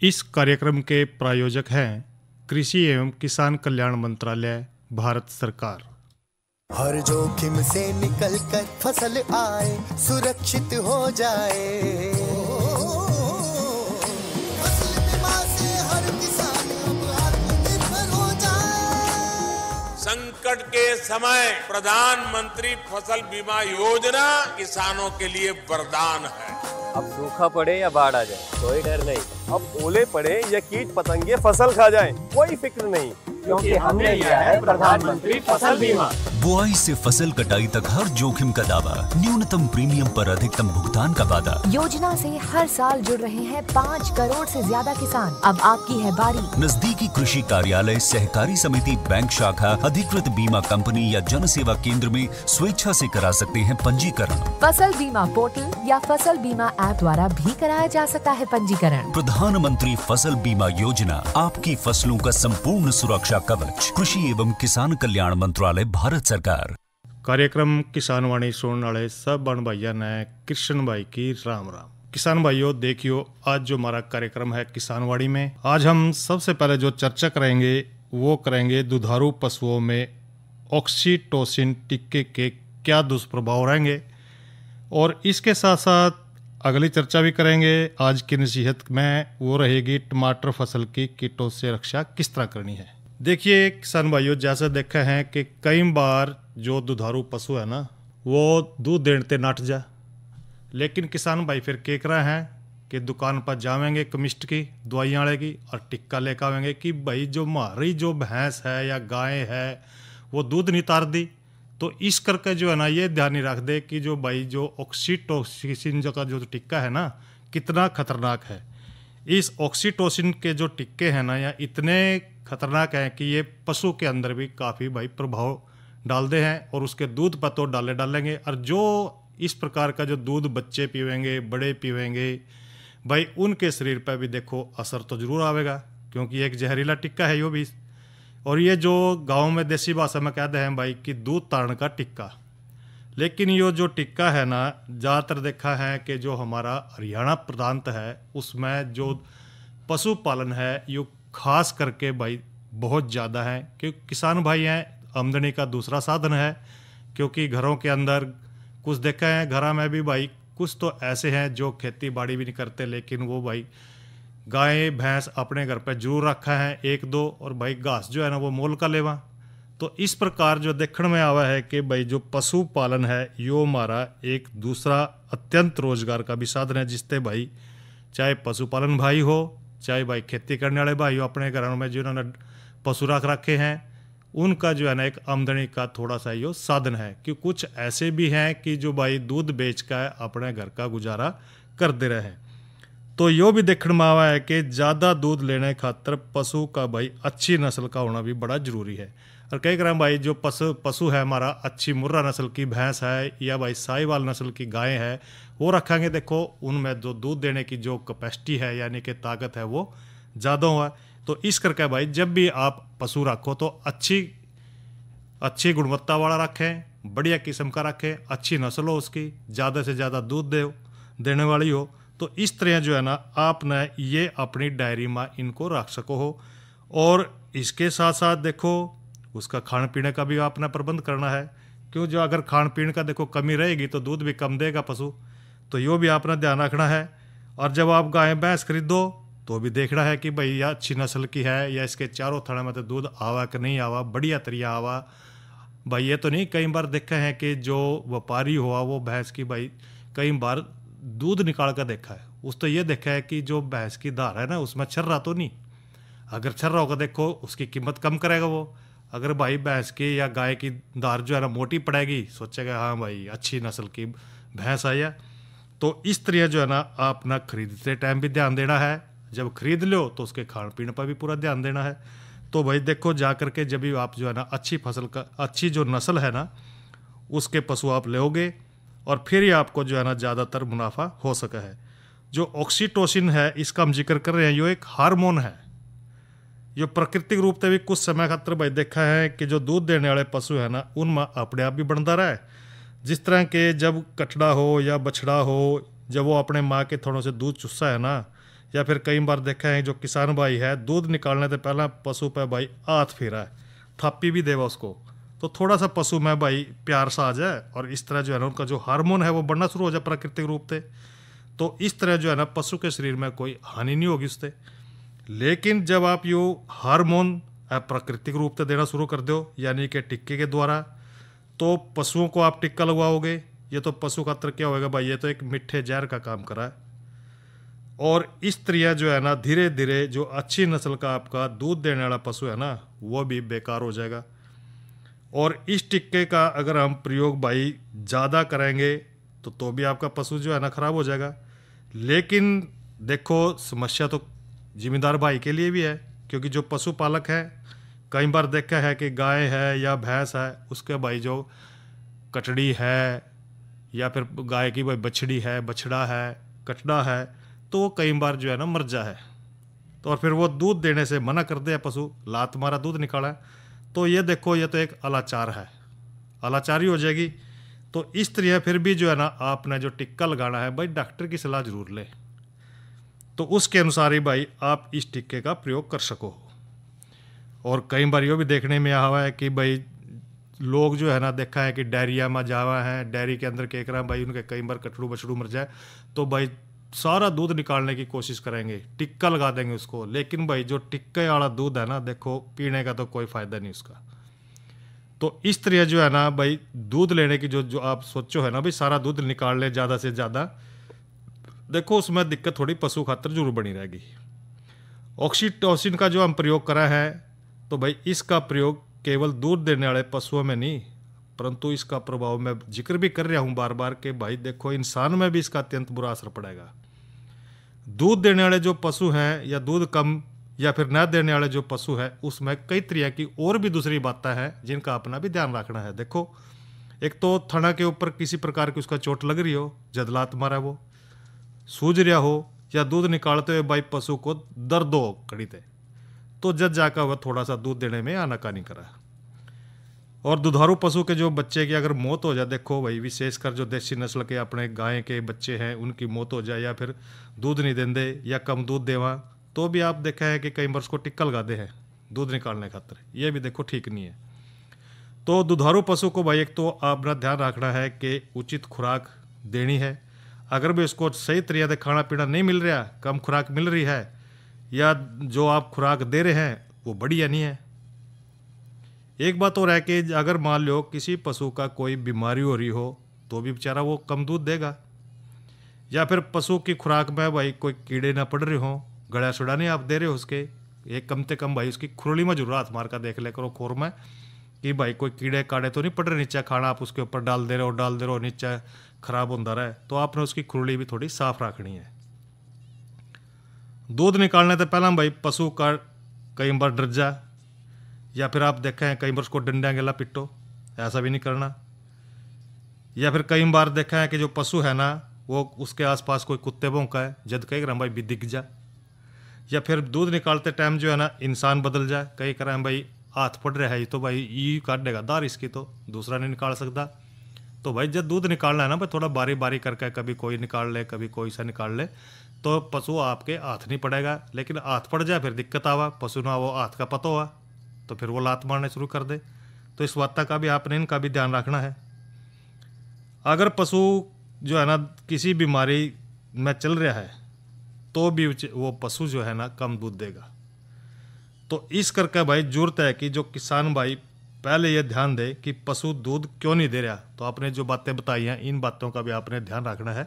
इस कार्यक्रम के प्रायोजक हैं कृषि एवं किसान कल्याण मंत्रालय, भारत सरकार। हर जोखिम से निकल कर फसल आए, सुरक्षित हो जाए। फसल बीमा से हर किसान अब आत्मनिर्भर हो जाए। संकट के समय प्रधानमंत्री फसल बीमा योजना किसानों के लिए वरदान है। अब सूखा पड़े या बाढ़ आ जाए, कोई डर नहीं। अब ओले पड़े या कीट पतंगे फसल खा जाए, कोई फिक्र नहीं, क्योंकि हमने लिया है प्रधानमंत्री फसल बीमा। बुआई से फसल कटाई तक हर जोखिम का दावा, न्यूनतम प्रीमियम पर अधिकतम भुगतान का वादा। योजना से हर साल जुड़ रहे हैं 5 करोड़ से ज्यादा किसान। अब आपकी है बारी। नजदीकी कृषि कार्यालय, सहकारी समिति, बैंक शाखा, अधिकृत बीमा कंपनी या जन सेवा केंद्र में स्वेच्छा से करा सकते हैं पंजीकरण। फसल बीमा पोर्टल या फसल बीमा ऐप द्वारा भी कराया जा सकता है पंजीकरण। प्रधानमंत्री फसल बीमा योजना, आपकी फसलों का संपूर्ण सुरक्षा कवच। कृषि एवं किसान कल्याण मंत्रालय, भारत सरकार। कार्यक्रम किसान वाणी सुनने वाले सब बन भाइयों ने कृष्ण भाई की राम राम। किसान भाइयों देखियो, आज जो हमारा कार्यक्रम है किसान वाणी में, आज हम सबसे पहले जो चर्चा करेंगे वो करेंगे दुधारू पशुओं में ऑक्सीटोसिन टीके के क्या दुष्प्रभाव रहेंगे, और इसके साथ साथ अगली चर्चा भी करेंगे। आज की नसीहत में वो रहेगी टमाटर फसल की कीटों से रक्षा किस तरह करनी है। देखिए किसान भाइयों, जैसे देखा है कि कई बार जो दुधारू पशु है ना वो दूध देते नट जा, लेकिन किसान भाई फिर क्या कर रहे हैं कि दुकान पर जावेंगे केमिस्ट की दवाइयाँ वाले की और टिक्का लेकर आवेंगे कि भाई जो हमारी जो भैंस है या गाय है वो दूध नहीं तार दी। तो इस करके जो है ना ये ध्यान नहीं रख दे कि जो भाई जो ऑक्सीटोसिन जो का जो टिक्का है ना कितना खतरनाक है। इस ऑक्सीटोसिन के जो टिक्के हैं ना या इतने खतरनाक हैं कि ये पशु के अंदर भी काफ़ी भाई प्रभाव डालते हैं, और उसके दूध पर तो डालेंगे, और जो इस प्रकार का जो दूध बच्चे पीवेंगे, बड़े पीवेंगे, भाई उनके शरीर पर भी देखो असर तो जरूर आवेगा, क्योंकि एक जहरीला टिक्का है यो भी। और ये जो गांव में देसी भाषा में कहते हैं भाई कि दूध ताड़न का टिक्का, लेकिन ये जो टिक्का है ना ज़्यादातर देखा है कि जो हमारा हरियाणा प्रांत है उसमें जो पशुपालन है यो खास करके भाई बहुत ज़्यादा है, क्योंकि किसान भाई हैं, आमदनी का दूसरा साधन है। क्योंकि घरों के अंदर कुछ देखा है, घरों में भी भाई कुछ तो ऐसे हैं जो खेती बाड़ी भी नहीं करते, लेकिन वो भाई गाय भैंस अपने घर पे जरूर रखा है एक दो, और भाई घास जो है ना वो मोल का लेवा। तो इस प्रकार जो देखने में आवा है कि भाई जो पशुपालन है यो हमारा एक दूसरा अत्यंत रोजगार का भी साधन है, जिससे भाई चाहे पशुपालन भाई हो, चाहे भाई खेती करने वाले भाई हो, अपने घरों में जिन्होंने पशु रख रखे हैं उनका जो है ना एक आमदनी का थोड़ा सा यो साधन है। कि कुछ ऐसे भी हैं कि जो भाई दूध बेच कर अपने घर का गुजारा कर दे रहे हैं। तो यो भी देखने में आवा है कि ज़्यादा दूध लेने खातर पशु का भाई अच्छी नस्ल का होना भी बड़ा ज़रूरी है। और कई बार भाई जो पशु है हमारा अच्छी मुर्रा नस्ल की भैंस है या भाई साहिवाल नस्ल की गाय है वो रखेंगे, देखो उनमें जो दूध देने की जो कैपेसिटी है यानी कि ताकत है वो ज़्यादा हुआ। तो इस करके भाई जब भी आप पशु रखो तो अच्छी गुणवत्ता वाला रखें, बढ़िया किस्म का रखें, अच्छी नस्ल हो उसकी, ज़्यादा से ज़्यादा दूध देने वाली हो। तो इस तरह जो है ना आपने ये अपनी डायरी में इनको रख सको हो। और इसके साथ साथ देखो उसका खान पीने का भी आपने प्रबंध करना है, क्यों जो अगर खान पीने का देखो कमी रहेगी तो दूध भी कम देगा पशु, तो यो भी आपने ध्यान रखना है। और जब आप गाय भैंस खरीदो तो भी देखना है कि भाई यह अच्छी नस्ल की है या इसके चारों थड़े में तो दूध आवा कि नहीं आवा, बढ़िया तरिया आवा। भाई ये तो नहीं, कई बार देखा है कि जो व्यापारी हुआ वो भैंस की भाई कई बार दूध निकाल कर देखा है, उस तो ये देखा है कि जो भैंस की धार है ना उसमें छर्रा तो नहीं, अगर छर्रा होगा देखो उसकी कीमत कम करेगा वो। अगर भाई भैंस की या गाय की धार जो है ना मोटी पड़ेगी, सोचेगा हाँ भाई अच्छी नस्ल की भैंस आई है। तो इस तरह जो है ना अपना खरीदते टाइम भी ध्यान देना है, जब खरीद लो तो उसके खान पीने पर भी पूरा ध्यान देना है। तो भाई देखो जा करके जब भी आप जो है ना अच्छी फसल का अच्छी जो नस्ल है ना उसके पशु आप लोगे और फिर ही आपको जो है ना ज़्यादातर मुनाफा हो सका है। जो ऑक्सीटोसिन है इसका हम जिक्र कर रहे हैं, यो एक हार्मोन है, जो प्राकृतिक रूप से भी कुछ समय खातर भाई देखा है कि जो दूध देने वाले पशु है ना उनमें अपने आप भी बनता रहा है। जिस तरह के जब कटड़ा हो या बछड़ा हो, जब वो अपने माँ के थनों से दूध चुस्सा है ना या फिर कई बार देखा है जो किसान भाई है दूध निकालने से पहला पशु पे भाई हाथ फेरा है, थापी भी देवा उसको, तो थोड़ा सा पशु में भाई प्यार सा आ जाए और इस तरह जो है ना उनका जो हार्मोन है वो बढ़ना शुरू हो जाए प्राकृतिक रूप से, तो इस तरह जो है ना पशु के शरीर में कोई हानि नहीं होगी उससे। लेकिन जब आप यो हार्मोन प्राकृतिक रूप से देना शुरू कर दो यानी कि टिक्के के द्वारा, तो पशुओं को आप टिक्का लगवाओगे, ये तो पशु का क्या होगा भाई, ये तो एक मिठे जहर का काम करा है। और इस तरह जो है ना धीरे धीरे जो अच्छी नस्ल का आपका दूध देने वाला पशु है ना वो भी बेकार हो जाएगा। और इस टिक्के का अगर हम प्रयोग भाई ज़्यादा करेंगे तो भी आपका पशु जो है ना ख़राब हो जाएगा। लेकिन देखो समस्या तो जिम्मेदार भाई के लिए भी है, क्योंकि जो पशुपालक है कई बार देखा है कि गाय है या भैंस है उसके भाई जो कटड़ी है या फिर गाय की भाई बछड़ी है, बछड़ा है, कटड़ा है, तो वो कई बार जो है ना मर जा है, तो और फिर वो दूध देने से मना कर दे पशु, लात मारा दूध निकाला, तो ये देखो ये तो एक अलाचार है, अलाचारी हो जाएगी। तो इस तरह फिर भी जो है ना आपने जो टिक्का लगाना है भाई डॉक्टर की सलाह जरूर ले, तो उसके अनुसार ही भाई आप इस टिक्के का प्रयोग कर सको। और कई बार ये भी देखने में आया हुआ है कि भाई लोग जो है ना देखा है कि डायरिया में जावा है, डायरी के अंदर केक रहा भाई उनके कई बार कटड़ू बछड़ू मर जाए तो भाई सारा दूध निकालने की कोशिश करेंगे, टिक्का लगा देंगे उसको, लेकिन भाई जो टिक्के वाला दूध है ना देखो पीने का तो कोई फ़ायदा नहीं उसका। तो इस तरह जो है ना भाई दूध लेने की जो आप सोचो है ना भाई सारा दूध निकाल ले ज़्यादा से ज़्यादा, देखो उसमें दिक्कत थोड़ी पशु खातर जरूर बनी रहेगी। ऑक्सीटोसिन का जो हम प्रयोग करा है तो भाई इसका प्रयोग केवल दूध देने वाले पशुओं में नहीं, परंतु इसका प्रभाव मैं जिक्र भी कर रहा हूँ बार बार कि भाई देखो इंसान में भी इसका अत्यंत बुरा असर पड़ेगा। दूध देने वाले जो पशु हैं या दूध कम या फिर न देने वाले जो पशु है उसमें कई तरह की और भी दूसरी बातें हैं जिनका अपना भी ध्यान रखना है। देखो एक तो थना के ऊपर किसी प्रकार की उसका चोट लग रही हो, जदलात मारा वो सूझ रहा हो, या दूध निकालते हुए भाई पशु को दर्द हो कड़ीते, तो जब जाकर वह थोड़ा सा दूध देने में आनाकानी करा। और दुधारू पशु के जो बच्चे की अगर मौत हो जाए, देखो भाई विशेषकर जो देसी नस्ल के अपने गाय के बच्चे हैं उनकी मौत हो जाए या फिर दूध नहीं देंदे या कम दूध देवा, तो भी आप देखा है कि कई बार उसको टिक्का लगाते हैं दूध निकालने खातर, ये भी देखो ठीक नहीं है। तो दुधारू पशु को भाई एक तो अपना ध्यान रखना है कि उचित खुराक देनी है। अगर भी उसको सही तरह से खाना पीना नहीं मिल रहा, कम खुराक मिल रही है या जो आप खुराक दे रहे हैं वो बढ़िया नहीं है। एक बात और है कि अगर मान लो किसी पशु का कोई बीमारी हो रही हो तो भी बेचारा वो कम दूध देगा, या फिर पशु की खुराक में भाई कोई कीड़े ना पड़ रहे हो, गड़ा सुड़ा नहीं आप दे रहे हो उसके, एक कम से कम भाई उसकी खुरली में जरूर हाथ मार कर देख ले करो खोर में कि भाई कोई कीड़े काड़े तो नहीं पड़ रहे नीचे, खाना आप उसके ऊपर डाल दे रहे हो नीचे खराब होता रहे, तो आपने उसकी खुरली भी थोड़ी साफ रखनी है। दूध निकालने से पहला भाई पशु का कई बार डर जा, या फिर आप देखें कई बार उसको डंडा गेला पिटो, ऐसा भी नहीं करना। या फिर कई बार देखा है कि जो पशु है ना वो उसके आसपास कोई कुत्ते भौंका है, जद कई ग्राम भाई भी दिख जा। या फिर दूध निकालते टाइम जो है ना इंसान बदल जाए, कई करें भाई हाथ पड़ रहा है तो भाई ये काट देगा दार इसकी, तो दूसरा नहीं निकाल सकता। तो भाई जब दूध निकालना है ना भाई थोड़ा बारी बारी करके कभी कोई निकाल ले कभी कोई सा निकाल ले, तो पशु आपके हाथ नहीं पड़ेगा। लेकिन हाथ पड़ जाए फिर दिक्कत आवा, पशु ना वो हाथ का पता हुआ तो फिर वो लात मारने शुरू कर दे। तो इस बात का भी आपने इनका भी ध्यान रखना है। अगर पशु जो है ना किसी बीमारी में चल रहा है तो भी वो पशु जो है ना कम दूध देगा। तो इस करके भाई जरूरत है कि जो किसान भाई पहले ये ध्यान दे कि पशु दूध क्यों नहीं दे रहा। तो आपने जो बातें बताई हैं इन बातों का भी आपने ध्यान रखना है।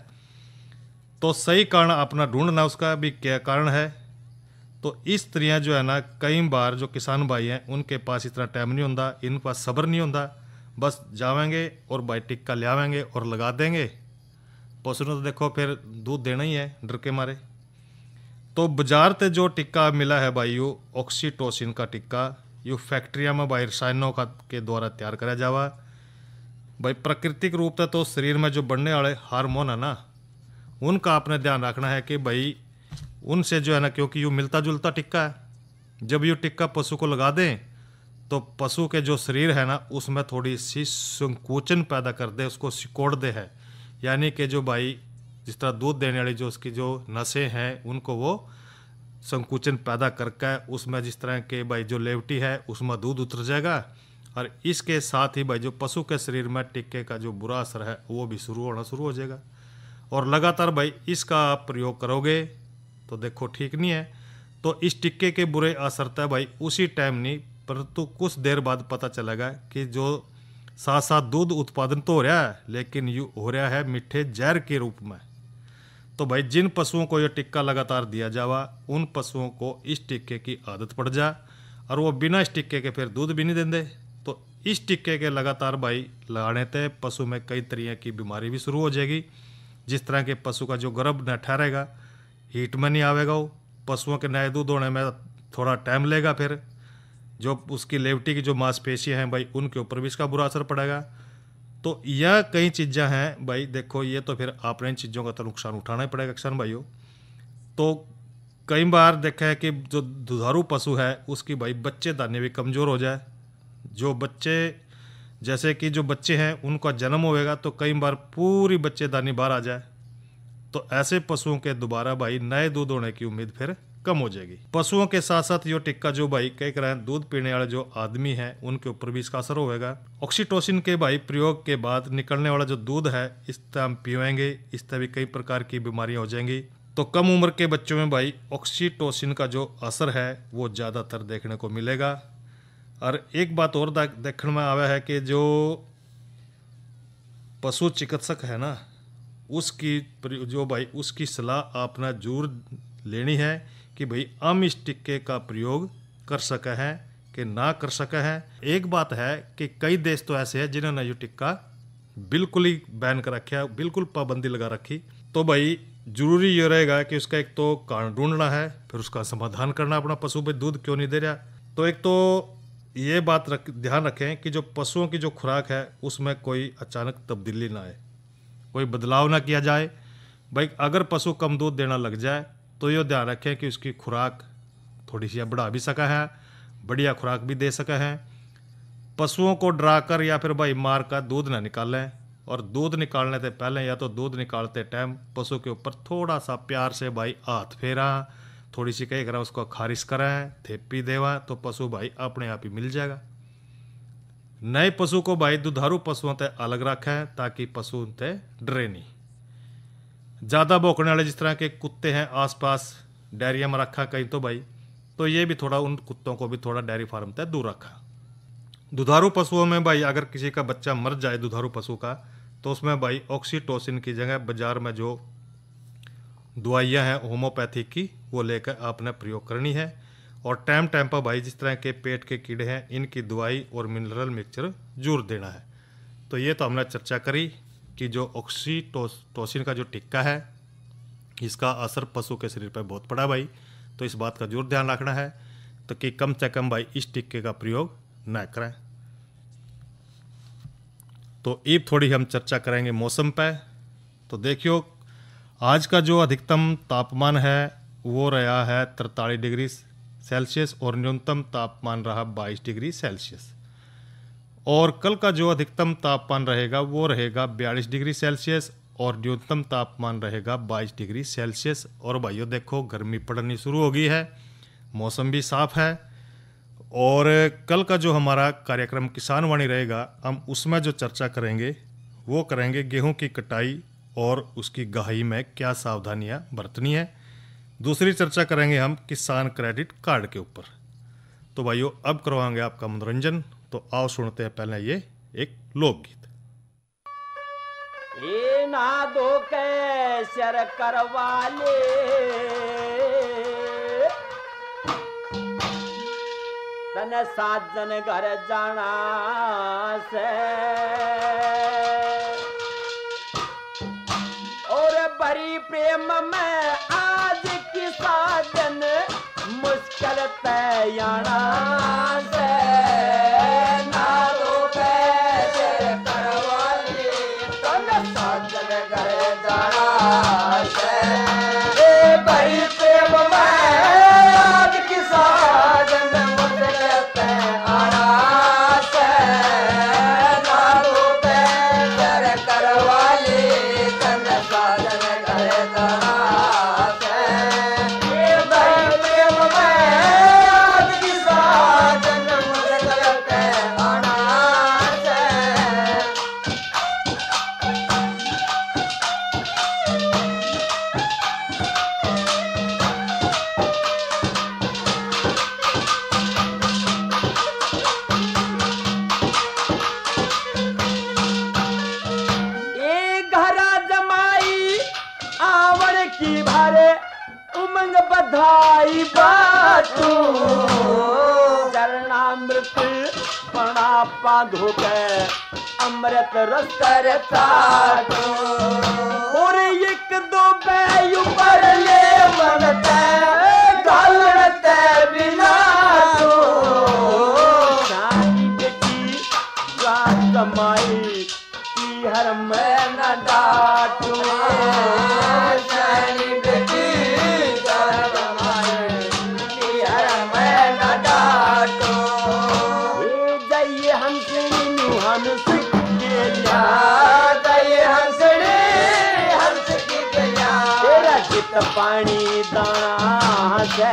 तो सही कारण अपना ढूंढना उसका भी क्या कारण है। तो इस तरह जो है ना कई बार जो किसान भाई हैं उनके पास इतना टाइम नहीं होता, इनके पास सब्र नहीं होता, बस जावेंगे और भाई टिक्का ले आवेंगे और लगा देंगे। पशु ने तो देखो फिर दूध देना ही है डर के मारे। तो बाजार से जो टिक्का मिला है भाई यो ऑक्सीटोसिन का टिक्का, यो फैक्ट्रिया में भाई रसायनों का के द्वारा तैयार करा जावा। भाई प्राकृतिक रूप से तो शरीर में जो बढ़ने वाले हार्मोन है ना उनका आपने ध्यान रखना है कि भाई उनसे जो है ना, क्योंकि यो मिलता जुलता टिक्का है, जब यो टिक्का पशु को लगा दें तो पशु के जो शरीर है ना उसमें थोड़ी सी संकोचन पैदा कर दे, उसको सिकोड़ दे है, यानी कि जो भाई जिस तरह दूध देने वाली जो उसकी जो नसें हैं उनको वो संकुचन पैदा करके उसमें जिस तरह के भाई जो लेवटी है उसमें दूध उतर जाएगा। और इसके साथ ही भाई जो पशु के शरीर में टिक्के का जो बुरा असर है वो भी होना शुरू हो जाएगा। और लगातार भाई इसका आप प्रयोग करोगे तो देखो ठीक नहीं है तो इस टिक्के के बुरे असर तक भाई उसी टाइम नहीं परंतु कुछ देर बाद पता चलेगा कि जो साथ साथ दूध उत्पादन तो हो रहा है लेकिन ये हो रहा है मीठे जहर के रूप में। तो भाई जिन पशुओं को ये टिक्का लगातार दिया जावा उन पशुओं को इस टिक्के की आदत पड़ जा और वो बिना इस टिक्के के फिर दूध भी नहीं देंगे। तो इस टिक्के के लगातार भाई लगाने से पशु में कई तरह की बीमारी भी शुरू हो जाएगी। जिस तरह के पशु का जो गर्भ न ठहरेगा, हीट में नहीं आवेगा, वो पशुओं के नए दूध होने में थोड़ा टाइम लेगा, फिर जो उसकी लेवटी की जो मांसपेशियाँ हैं भाई उनके ऊपर भी इसका बुरा असर पड़ेगा। तो यह कई चीज़ें हैं भाई देखो, ये तो फिर आपने इन चीज़ों का तो नुकसान उठाना ही पड़ेगा किसान भाइयों। तो कई बार देखा है कि जो दुधारू पशु है उसकी भाई बच्चे दाने भी कमज़ोर हो जाए। जो बच्चे जैसे कि जो बच्चे हैं उनका जन्म होएगा तो कई बार पूरी बच्चेदानी बाहर आ जाए, तो ऐसे पशुओं के दोबारा भाई नए दूध होने की उम्मीद फिर कम हो जाएगी। पशुओं के साथ साथ ये टिक्का जो भाई कई तरह दूध पीने वाले जो आदमी हैं उनके ऊपर भी इसका असर होगा। ऑक्सीटोसिन के भाई प्रयोग के बाद निकलने वाला जो दूध है इससे हम पीएंगे, इससे भी कई प्रकार की बीमारियां हो जाएंगी। तो कम उम्र के बच्चों में भाई ऑक्सीटोसिन का जो असर है वो ज़्यादातर देखने को मिलेगा। और एक बात और देखने में आया है कि जो पशु चिकित्सक है ना उसकी जो भाई उसकी सलाह आपने जरूर लेनी है कि भाई हम इस टिक्के का प्रयोग कर सके हैं कि ना कर सके हैं। एक बात है कि कई देश तो ऐसे हैं जिन्होंने ये टिक्का बिल्कुल ही बैन कर रखा, बिल्कुल पाबंदी लगा रखी। तो भाई जरूरी ये रहेगा कि उसका एक तो कारण ढूंढना है, फिर उसका समाधान करना, अपना पशु भाई दूध क्यों नहीं दे रहा। तो एक तो ये बात ध्यान रखें कि जो पशुओं की जो खुराक है उसमें कोई अचानक तब्दीली ना आए, कोई बदलाव ना किया जाए। भाई अगर पशु कम दूध देना लग जाए तो ये ध्यान रखें कि उसकी खुराक थोड़ी सी बढ़ा भी सका है, बढ़िया खुराक भी दे सका है। पशुओं को डरा कर या फिर भाई मार कर दूध ना निकालें, और दूध निकालने से पहले या तो दूध निकालते टाइम पशु के ऊपर थोड़ा सा प्यार से भाई हाथ फेरा, थोड़ी सी कहीं करा उसको खारिश करें, थेपी देवा, तो पशु भाई अपने आप ही मिल जाएगा। नए पशु को भाई दुधारू पशुओं से अलग रखें ताकि पशु उनसे डरे नहीं। ज़्यादा भौंकने वाले जिस तरह के कुत्ते हैं आसपास डेयरिया में रखा कहीं तो भाई, तो ये भी थोड़ा उन कुत्तों को भी थोड़ा डेयरी फार्म से दूर रखा। दुधारू पशुओं में भाई अगर किसी का बच्चा मर जाए दुधारू पशु का, तो उसमें भाई ऑक्सीटोसिन की जगह बाजार में जो दवाइयाँ हैं होम्योपैथिक की वो लेकर आपने प्रयोग करनी है। और टाइम टाइम पर भाई जिस तरह के पेट के कीड़े हैं इनकी दवाई और मिनरल मिक्सचर जरूर देना है। तो ये तो हमने चर्चा करी कि जो ऑक्सीटोसिन का जो टिक्का है इसका असर पशु के शरीर पर बहुत पड़ा भाई, तो इस बात का जरूर ध्यान रखना है तो कि कम से कम भाई इस टिक्के का प्रयोग न करें। तो अब थोड़ी हम चर्चा करेंगे मौसम पे। तो देखियो आज का जो अधिकतम तापमान है वो रहा है 43 डिग्री सेल्सियस और न्यूनतम तापमान रहा 22 डिग्री सेल्सियस। और कल का जो अधिकतम तापमान रहेगा वो रहेगा 42 डिग्री सेल्सियस और न्यूनतम तापमान रहेगा 22 डिग्री सेल्सियस। और भाइयों देखो गर्मी पड़नी शुरू हो गई है, मौसम भी साफ है। और कल का जो हमारा कार्यक्रम किसान वाणी रहेगा हम उसमें जो चर्चा करेंगे वो करेंगे गेहूं की कटाई और उसकी गहाई में क्या सावधानियां बरतनी है। दूसरी चर्चा करेंगे हम किसान क्रेडिट कार्ड के ऊपर। तो भाइयों अब करवाएंगे आपका मनोरंजन, तो आओ सुनते हैं पहले ये एक लोकगीत। ये ना दो कैसर करवा ले, तन साजन घर जाना से, और बड़ी प्रेम में आज की साजन मुश्किल तैयारा से, ना दो कैसे करवा ले, तन साजन घर जाना से, बड़ी प्रेम में आज की साजन करवा ले, तन साजन बधाई बाटू चरणामृत पणा पाधो के अमृत रस करता और एक दो बैयु पर ले मनते गालते बिना तो सारी बेटी स्वाद माई की हर मैं न डाटू सारी बेटी स्वाद माई की हर मैं न डाटू ये जाइए हंसनी नु हंस के जा जाइए हंसनी हंस की गया तेरा चित पानी दाना से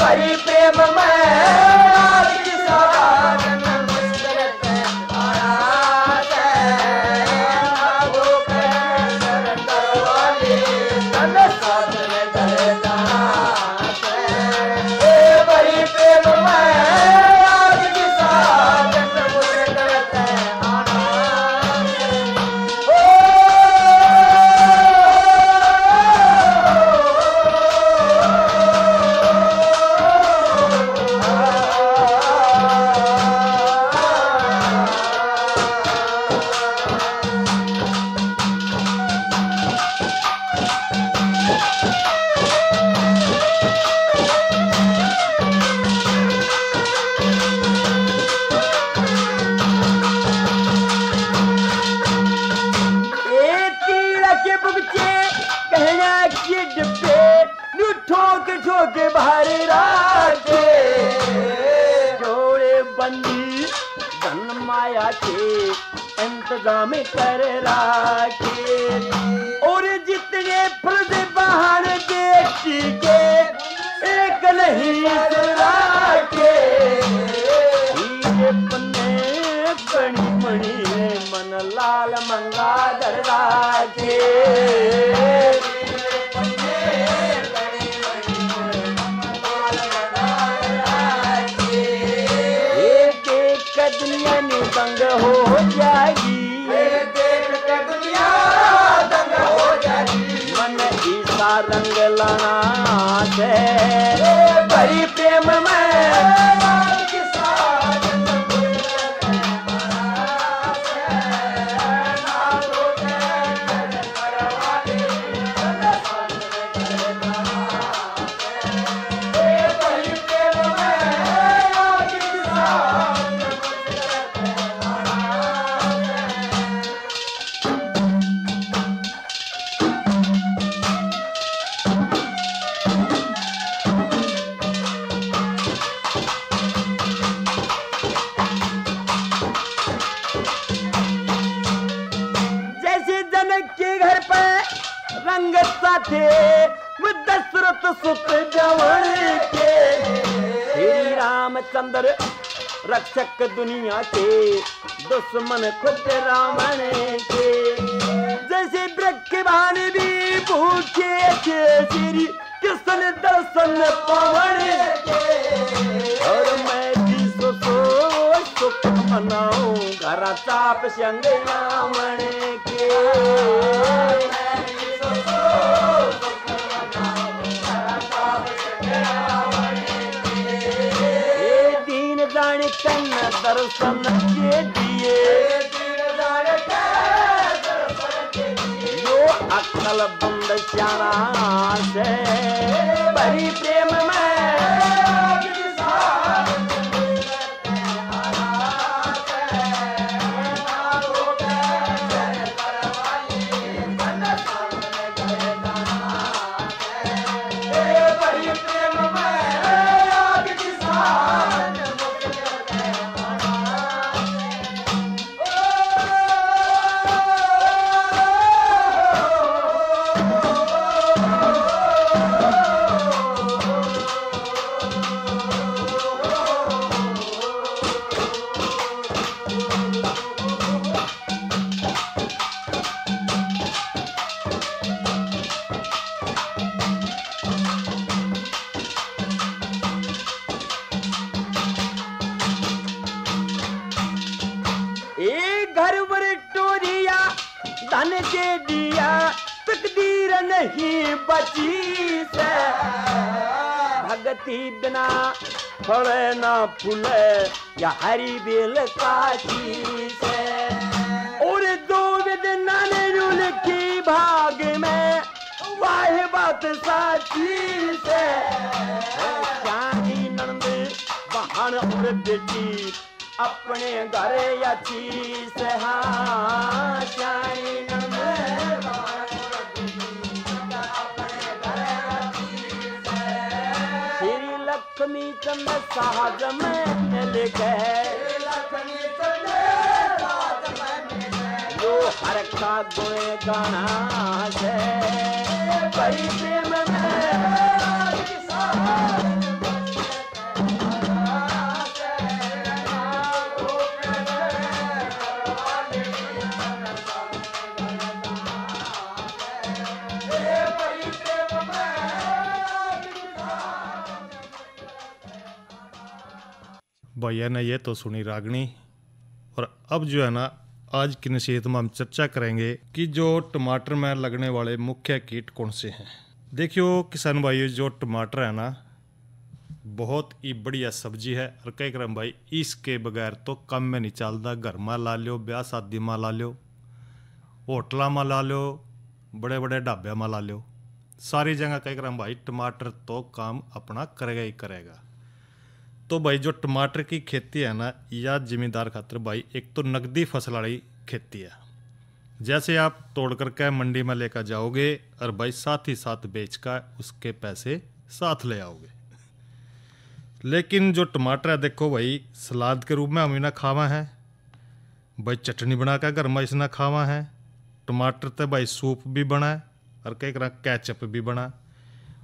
भरी प्रेम में आपकी सवारन मुस्कुरत आना से नागो के शरण करवाली तन साधन करता से भरी प्रेम में आपकी सवारन मुस्कुरत आना भारी राखे जोड़े बंदी धन माया के इंतजाम कर राखे और जितने फर्ज बाहर देखी के एक नहीं राखे पन्ने बड़ी बड़ी मन लाल मंगाधर राखे दुनिया में दंग हो जाएगी देख के दुनिया दंग हो जाएगी मन ईसा रंग लाना से बड़ी प्रेम में थे दशरथ सुत जवन के श्री रामचंद्र रक्षक दुनिया के दुश्मन खुद रावण के जैसे वृक्षवान भी भूखे थे श्री कृष्ण दर्शन पवन के और मैं भी सुख मनाऊं घर चाप संग रावण के दीन जाने कन्न दर्शन के दिए जो अक्ल बंद श्याना से बड़ी प्रेम में तकदीर नहीं बची से, भगती बिना फले ना फूले या हरी बेल काची से। और दो विदना ने रूल की भाग में वाह बात साची से। श्याही नंद बहन और बेटी अपने घर या चीज से, हाँ श्याही नंद बहन और बेटी अपने घर या चीज से। श्री लक्ष्मी चंद साहब में लिखे, लक्ष्मी चंद साहब में जो हर का गुण गाना से, बड़ी प्रेम में भैया ने ये तो सुनी रागनी। और अब जो है ना आज की नसीहत में हम चर्चा करेंगे कि जो टमाटर में लगने वाले मुख्य कीट कौन से हैं। देखियो किसान भाइयों, जो टमाटर है ना बहुत ही बढ़िया सब्जी है और कई क्रम भाई इसके बगैर तो काम में नहीं चलता। घर में ला लो, ब्याह शादी में ला लो, होटलों में ला लो, बड़े बड़े ढाबे में ला लो, सारी जगह कई क्रम भाई टमाटर तो काम अपना करेगा ही करेगा। तो भाई जो टमाटर की खेती है ना, या जिम्मेदार खातर भाई एक तो नकदी फसल वाली खेती है। जैसे आप तोड़ करके मंडी में लेकर जाओगे और भाई साथ ही साथ बेच कर उसके पैसे साथ ले आओगे। लेकिन जो टमाटर है देखो भाई सलाद के रूप में हम इन्हें खावा है, भाई चटनी बना कर घर में इसने खावा है। टमाटर तो भाई सूप भी बना है और कई तरह कैचअप भी बना,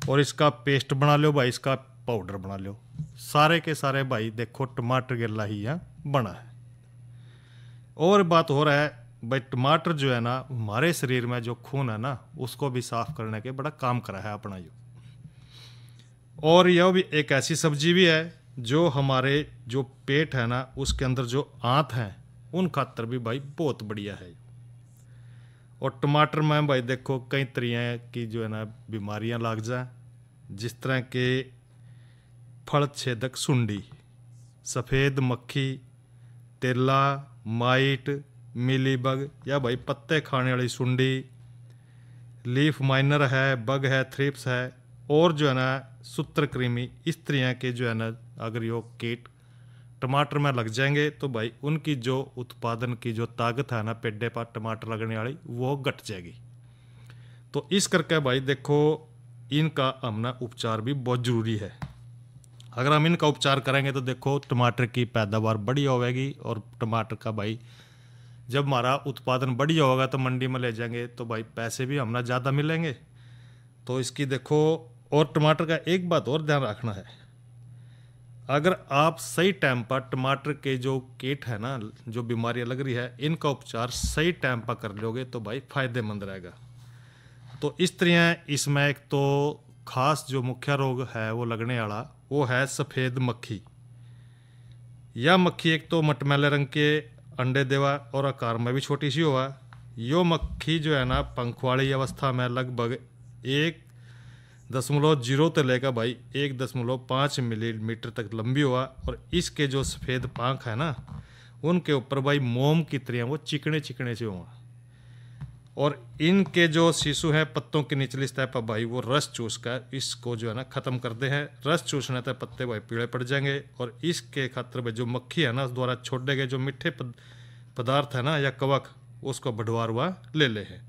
और इसका पेस्ट बना लो भाई, इसका पाउडर बना लो। सारे के सारे भाई देखो टमाटर गिल्ला ही यहाँ बना है। और बात हो रहा है भाई टमाटर जो है ना हमारे शरीर में जो खून है ना उसको भी साफ करने के बड़ा काम करा है अपना यो। और यह भी एक ऐसी सब्जी भी है जो हमारे जो पेट है ना उसके अंदर जो आंत हैं उन खातर भी भाई बहुत बढ़िया है। और टमाटर में भाई देखो कई तरह की जो है ना बीमारियां लग जाए, जिस तरह के फल छेदक सुंडी, सफ़ेद मक्खी, तेला, माइट, मिलीबग या भाई पत्ते खाने वाली सुंडी, लीफ माइनर है, बग है, थ्रिप्स है, और जो है ना सूत्रकृमि, इस तरह के जो है ना अगर यो कीट टमाटर में लग जाएंगे तो भाई उनकी जो उत्पादन की जो ताकत है ना पेड़े पर टमाटर लगने वाली वो घट जाएगी। तो इस करके भाई देखो इनका हमना उपचार भी बहुत ज़रूरी है। अगर हम इनका उपचार करेंगे तो देखो टमाटर की पैदावार बढ़िया होगी, और टमाटर का भाई जब हमारा उत्पादन बढ़िया होगा तो मंडी में ले जाएंगे तो भाई पैसे भी हमना ज़्यादा मिलेंगे। तो इसकी देखो, और टमाटर का एक बात और ध्यान रखना है, अगर आप सही टाइम पर टमाटर के जो कीट है ना जो बीमारियां लग रही है इनका उपचार सही टाइम पर कर लोगे तो भाई फायदेमंद रहेगा। तो इस तरह इसमें एक तो खास जो मुख्य रोग है वो लगने वाला वो है सफ़ेद मक्खी। यह मक्खी एक तो मटमैले रंग के अंडे देवा और आकार में भी छोटी सी हुआ। यो मक्खी जो है ना पंखवाड़ी अवस्था में लगभग 1.0 से लेकर भाई 1.5 मिलीमीटर तक लंबी हुआ, और इसके जो सफ़ेद पंख है ना उनके ऊपर भाई मोम की तरह वो चिकने चिकने से हुआ, और इनके जो शिशु हैं पत्तों की निचली सतह पर भाई वो रस चूस कर इसको जो है ना ख़त्म करते हैं। रस चूसने तक पत्ते भाई पीले पड़ जाएंगे, और इसके खातर भाई जो मक्खी है ना उस द्वारा छोड़े गए जो मीठे पदार्थ है ना या कवक उसको बढ़वार हुआ ले ले है।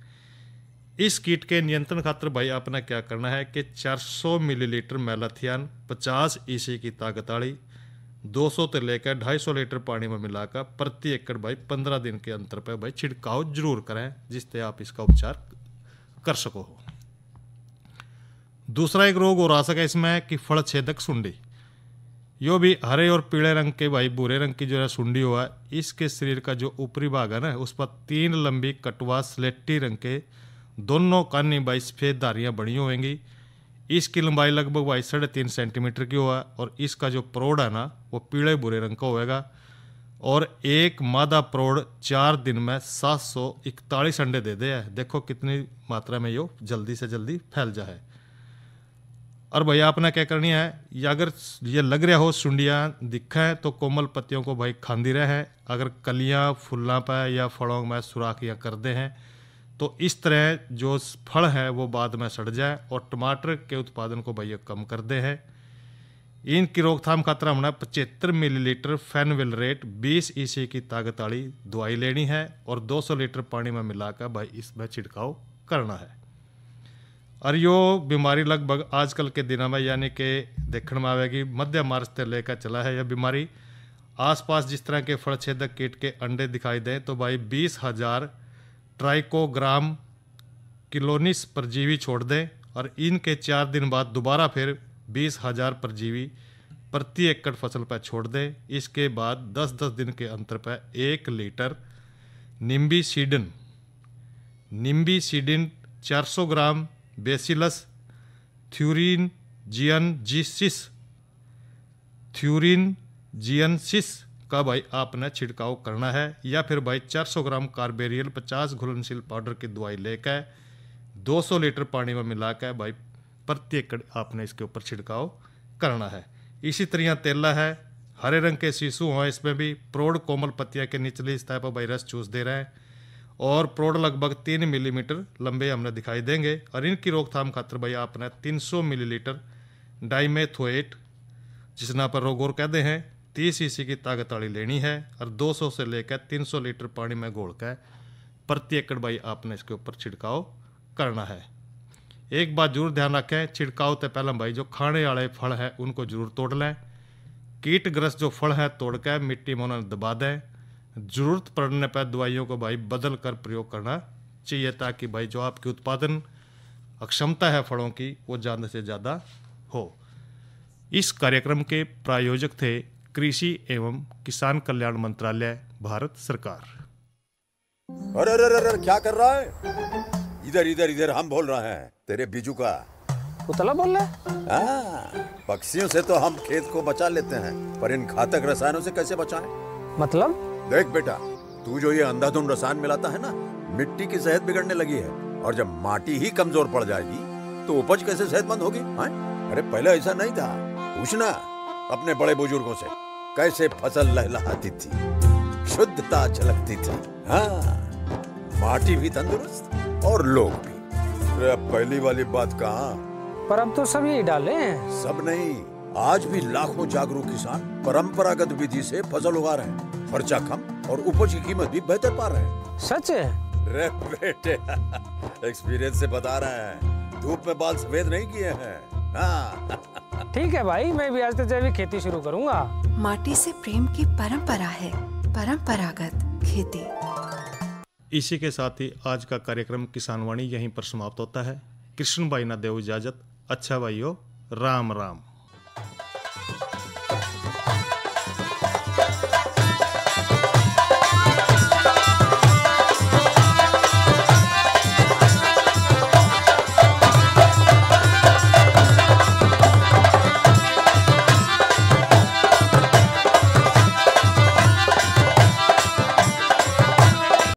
इस कीट के नियंत्रण खातर भाई आपने क्या करना है कि 400 मिलीलीटर मैलाथियन 50 ईसी की ताकत वाली 200 से लेकर 250 लीटर पानी में मिलाकर प्रति एकड़ भाई 15 दिन के अंतर पर भाई छिड़काव जरूर करें, जिससे आप इसका उपचार कर सको हो। दूसरा एक रोग और आ सके इसमें कि फल छेदक सुंडी। यो भी हरे और पीले रंग के भाई भूरे रंग की जो है सुंडी हुआ है। इसके शरीर का जो ऊपरी भाग है ना उस पर 3 लंबी कटवा स्लेटी रंग के दोनों कानी भाई सफेद धारियाँ बनी होंगी। इसकी लंबाई लगभग भाई 3.5 सेंटीमीटर की हुआ, और इसका जो परोड़ है ना वो पीले भूरे रंग का होएगा। और एक मादा प्रौढ़ 4 दिन में 741 अंडे दे दे है। देखो कितनी मात्रा में यो जल्दी से जल्दी फैल जाए। और भैया आपने क्या करनी है, या अगर ये लग रहा हो सुंडियाँ दिखे तो कोमल पत्तियों को भाई खांदी रहे। अगर कलियाँ फूलों पर या फलों में सुराख या कर दे हैं तो इस तरह जो फल है वो बाद में सड़ जाए और टमाटर के उत्पादन को भाई कम कर दे है। इनकी रोकथाम खातर हमने 75 मिलीलीटर फेनविलरेट 20 EC की ताकत वाली दवाई लेनी है और 200 लीटर पानी में मिलाकर भाई इसमें छिड़काव करना है। और यो बीमारी लगभग आजकल के दिनों में यानी कि देखने में आवेगी मध्य मार्च से लेकर चला है। यह बीमारी आसपास जिस तरह के फल छेदक कीट के अंडे दिखाई दें तो भाई 20,000 ट्राइकोग्राम किलोनिस परजीवी छोड़ दें और इनके 4 दिन बाद दोबारा फिर 20,000 परजीवी प्रति एकड़ फसल पर छोड़ दें। इसके बाद 10-10 दिन के अंतर पर 1 लीटर निम्बीसीडिन 400 ग्राम बेसिलस थ्यूरिनजियनसिस का भाई आपने छिड़काव करना है, या फिर भाई 400 ग्राम कार्बेरियल 50 घुलनशील पाउडर की दवाई लेकर 200 लीटर पानी में मिलाकर भाई प्रति एकड़ आपने इसके ऊपर छिड़काव करना है। इसी तरह तेला है, हरे रंग के शीशु हैं, इसमें भी प्रौढ़ कोमल पत्तियां के निचली सतह पर भाई रस चूस दे रहे हैं और प्रौढ़ लगभग 3 मिलीमीटर लंबे हमने दिखाई देंगे। और इनकी रोकथाम खातर भाई आपने 300 मिलीलीटर डाइमेथोएट जिसना पर रोगोर कहते हैं 30 EC की ताकत वाली लेनी है और 200 से लेकर 300 लीटर पानी में घोलकर प्रति एकड़ भाई आपने इसके ऊपर छिड़काव करना है। एक बात जरूर ध्यान रखें, छिड़काव से पहले भाई जो खाने वाले फल है उनको जरूर तोड़ लें। कीटग्रस्त जो फल है तोड़ कर मिट्टी में उन्हें दबा दें। जरूरत पड़ने पर दवाइयों को भाई बदल कर प्रयोग करना चाहिए ताकि भाई जो आपकी उत्पादन अक्षमता है फलों की वो ज़्यादा से ज़्यादा हो। इस कार्यक्रम के प्रायोजक थे कृषि एवं किसान कल्याण मंत्रालय, भारत सरकार। अरे अरे अरे क्या कर रहा है? इधर इधर इधर हम बोल रहे हैं तेरे बीजू का। उतला बोल रहा है? पक्षियों से तो हम खेत को बचा लेते हैं पर इन घातक रसायनों से कैसे बचाएं? मतलब? देख बेटा, तू जो ये अंधाधुंध रसायन मिलाता है ना, मिट्टी की सेहत बिगड़ने लगी है और जब माटी ही कमजोर पड़ जाएगी तो उपज कैसे सेहतमंद होगी? अरे पहले ऐसा नहीं था, पूछना अपने बड़े बुजुर्गों से कैसे फसल लहलहाती थी, शुद्धता झलकती थी। हाँ, माटी भी तंदुरुस्त और लोग भी। अब पहली वाली बात कहाँ? पर अब तो सब यही डाले हैं। सब नहीं, आज भी लाखों जागरूक किसान परंपरागत विधि से फसल उगा रहे हैं। खर्चा कम और उपज की कीमत भी बेहतर पा रहे हैं। सच है? रे बेटे एक्सपीरियंस से बता रहे हैं, धूप में बाल सफेद नहीं किए हैं। हाँ। ठीक है भाई, मैं भी आज से जैविक खेती शुरू करूंगा। माटी से प्रेम की परंपरा है, परंपरागत खेती। इसी के साथ ही आज का कार्यक्रम किसानवाणी यहीं पर समाप्त होता है। कृष्ण भाई ना देव इजाजत। अच्छा भाइयों, राम राम।